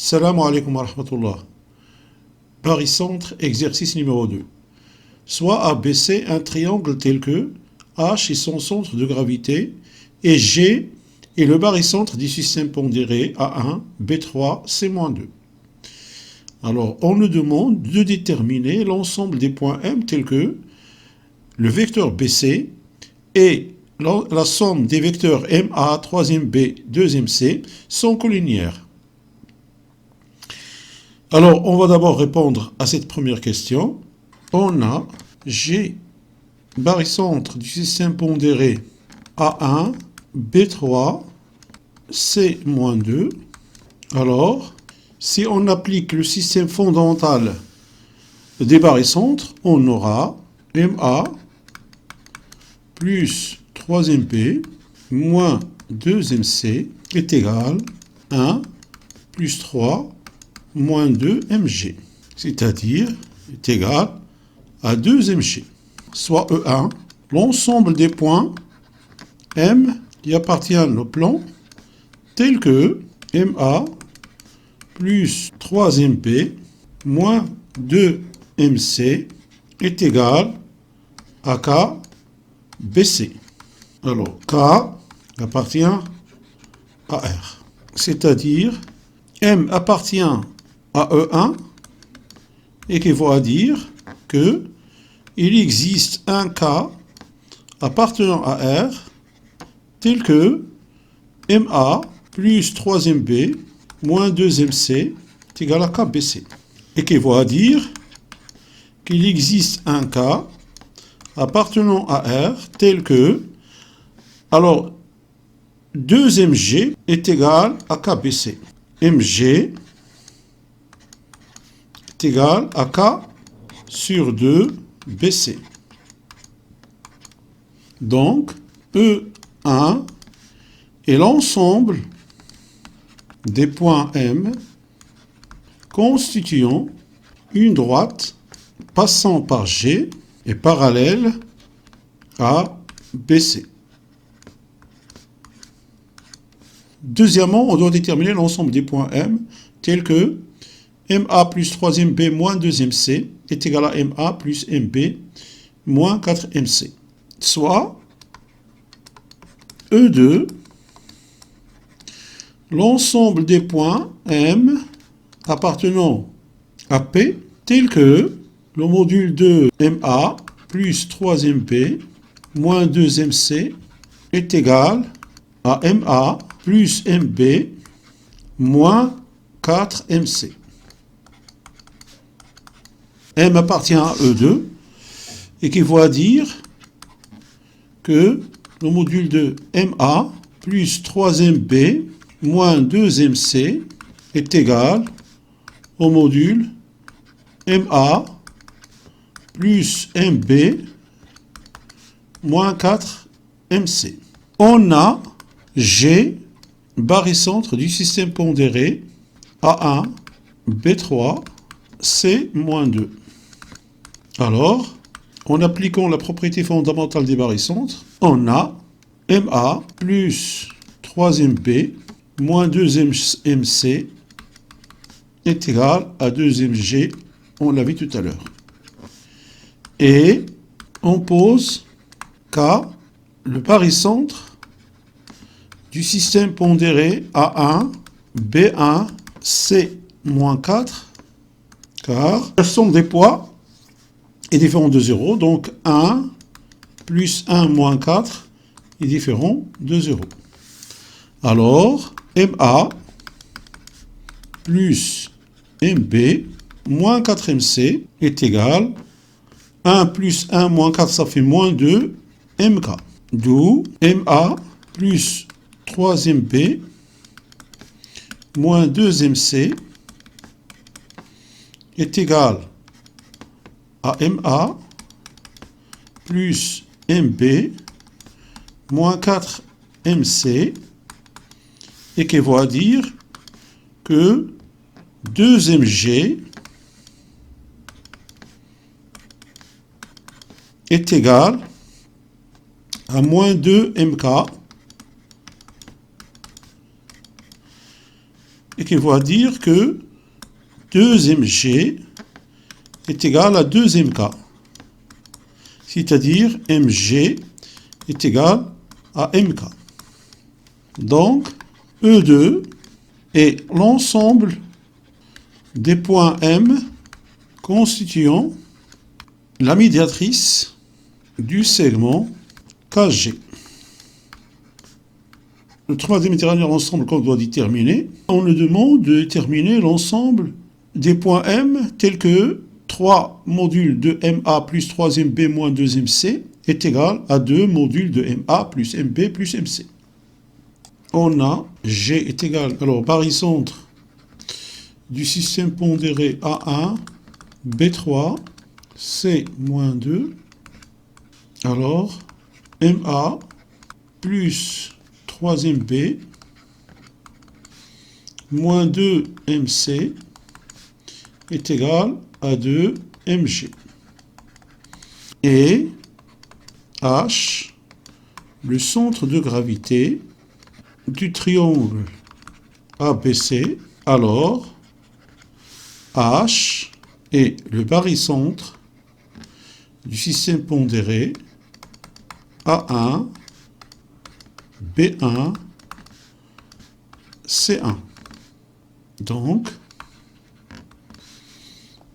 Salam alaikum wa rahmatullah. Barycentre, exercice numéro 2. Soit ABC un triangle tel que H est son centre de gravité et G est le barycentre du système pondéré A1, B3, C-2. Alors, on nous demande de déterminer l'ensemble des points M tels que le vecteur BC et la somme des vecteurs MA, 3e B, 2e C sont collinéaires. Alors, on va d'abord répondre à cette première question. On a G, barycentre du système pondéré A1, B3, C-2. Alors, si on applique le système fondamental des barycentres, on aura MA plus 3e B moins 2e C est égal à 1 plus 3 moins 2 mg, c'est-à-dire est égal à 2 mg, soit E1, l'ensemble des points M qui appartiennent au plan, tels que MA plus 3e B moins 2 MC est égal à K BC. Alors, K appartient à R, c'est-à-dire M appartient à E1 équivaut à dire que il existe un K appartenant à R tel que MA plus 3e B moins 2e C est égal à KBC. Équivaut à dire qu'il existe un K appartenant à R tel que, alors, 2mg est égal à KBC. Mg est égal à K sur 2 BC. Donc, E1 est l'ensemble des points M constituant une droite passant par G et parallèle à BC. Deuxièmement, on doit déterminer l'ensemble des points M tels que MA plus 3e B moins 2e C est égal à MA plus MB moins 4MC. Soit E2, l'ensemble des points M appartenant à P tels que le module de MA plus 3e B moins 2e C est égal à MA plus MB moins 4MC. M appartient à E2 et qui va dire que le module de MA plus 3e B moins 2e C est égal au module MA plus MB moins 4MC. On a G, barycentre du système pondéré A1, B3, C-2. Alors, en appliquant la propriété fondamentale des barycentres, on a MA plus 3e B moins 2e MC est égal à 2e G, on l'a vu tout à l'heure. Et on pose K, le barycentre du système pondéré A1, B1, C-4, car la somme des poids est différente de 0, donc 1 plus 1 moins 4 est différent de 0. Alors, MA plus MB moins 4MC est égal à 1 plus 1 moins 4, ça fait moins 2 MK. D'où MA plus 3e B moins 2e C est égal à MA plus MB moins 4 MC et qui va dire que 2mg est égal à moins 2 mk et qui va dire que 2mg est égal à 2mk. C'est-à-dire mg est égal à mk. Donc, E2 est l'ensemble des points M constituant la médiatrice du segment KG. Le troisième et dernier ensemble qu'on doit déterminer, on nous demande de déterminer l'ensemble des points M tels que 3 modules de MA plus 3MB moins 2MC est égal à 2 modules de MA plus MB plus MC. On a G est égal, alors barycentre du système pondéré A1, B3, C moins 2, alors MA plus 3MB moins 2MC est égal à 2mg. Et H, le centre de gravité du triangle ABC, alors H est le barycentre du système pondéré A1, B1, C1. Donc,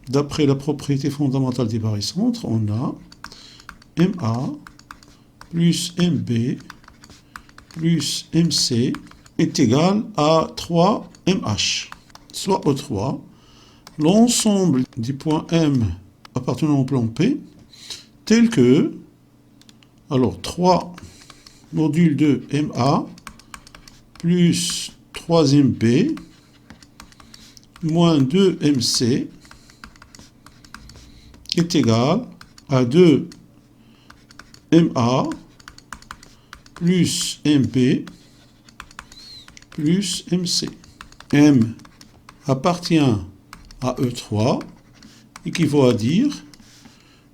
d'après la propriété fondamentale des barycentres, on a MA plus MB plus MC est égal à 3MH, soit O3, l'ensemble des points M appartenant au plan P, tel que, alors 3 modules de MA plus 3MB moins 2MC est égal à 2MA plus MB plus MC. M appartient à E3, équivaut à dire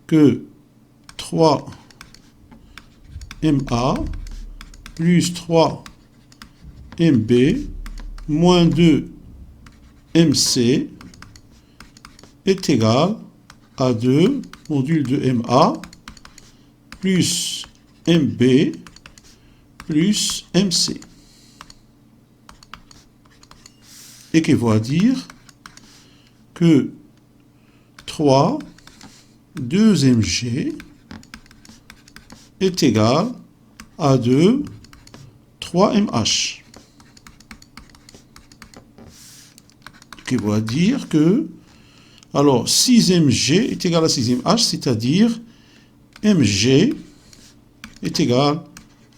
que 3MA plus 3MB moins 2MC est égal à 2 modules de MA plus MB plus MC. Et qui va dire que 3 2mg est égal à 2 3mh. Qui va dire que alors 6mg est égal à 6mh, c'est-à-dire mg est égal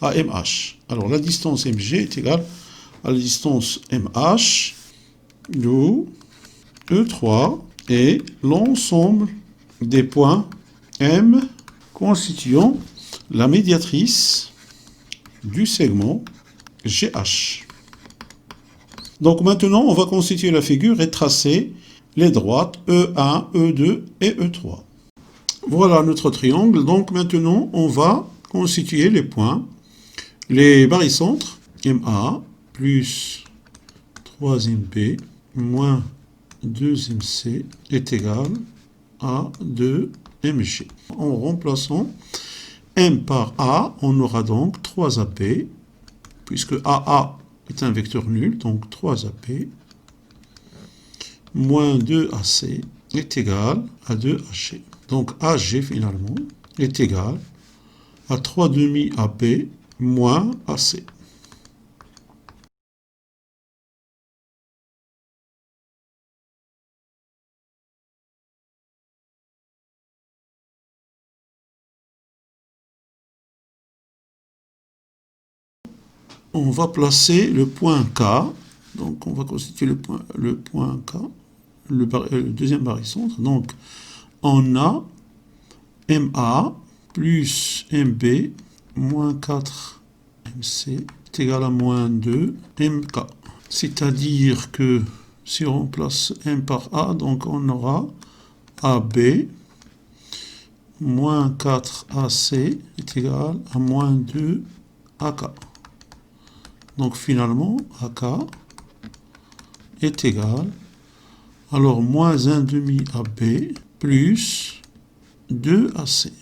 à mh. Alors la distance mg est égale à la distance mh, d'où E3 est l'ensemble des points M constituant la médiatrice du segment GH. Donc maintenant, on va constituer la figure et tracer les droites E1, E2 et E3. Voilà notre triangle. Donc maintenant, on va constituer les points. Les barycentres, MA plus 3MB moins 2MC est égal à 2mg. En remplaçant M par A, on aura donc 3AB, puisque AA est un vecteur nul, donc 3AB, moins 2AC est égal à 2HG. Donc AG finalement est égal à 3 demi AB moins AC. On va placer le point K, donc on va constituer le point K, le deuxième barycentre. Donc on a MA plus MB moins 4MC est égal à moins 2 MK. C'est-à-dire que si on remplace M par A, donc on aura AB moins 4AC est égal à moins 2 AK. Donc finalement, AK est égal, alors moins 1 demi AB plus 2 AC.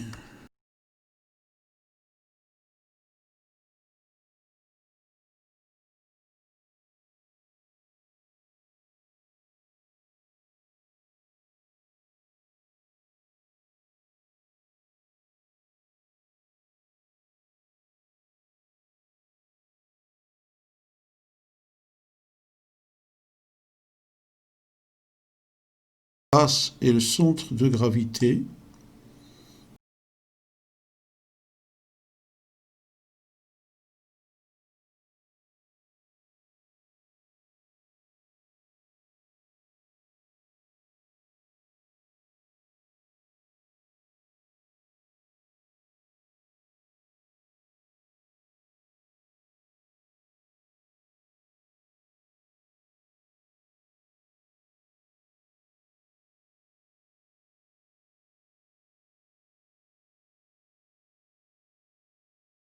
L'axe est le centre de gravité.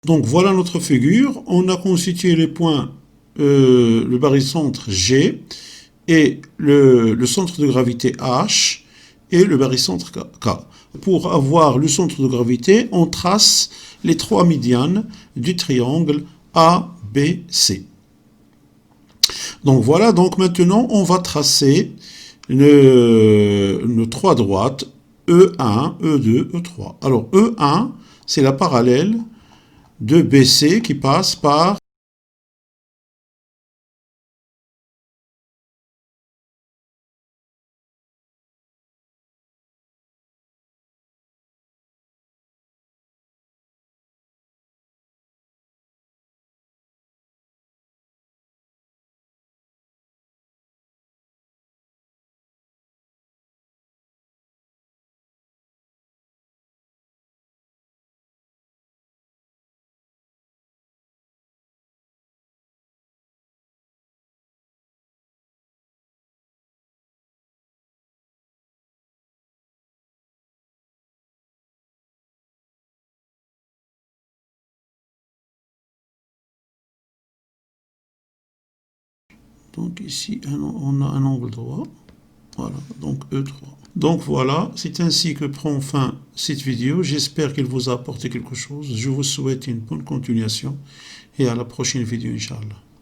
Donc voilà notre figure. On a constitué les points, le barycentre G et le centre de gravité H et le barycentre K. Pour avoir le centre de gravité, on trace les trois médianes du triangle ABC. Donc voilà, donc maintenant on va tracer nos trois droites E1, E2, E3. Alors E1, c'est la parallèle de BC qui passe par donc ici on a un angle droit. Voilà, donc E3. Donc voilà, c'est ainsi que prend fin cette vidéo. J'espère qu'elle vous a apporté quelque chose. Je vous souhaite une bonne continuation et à la prochaine vidéo, Inch'Allah.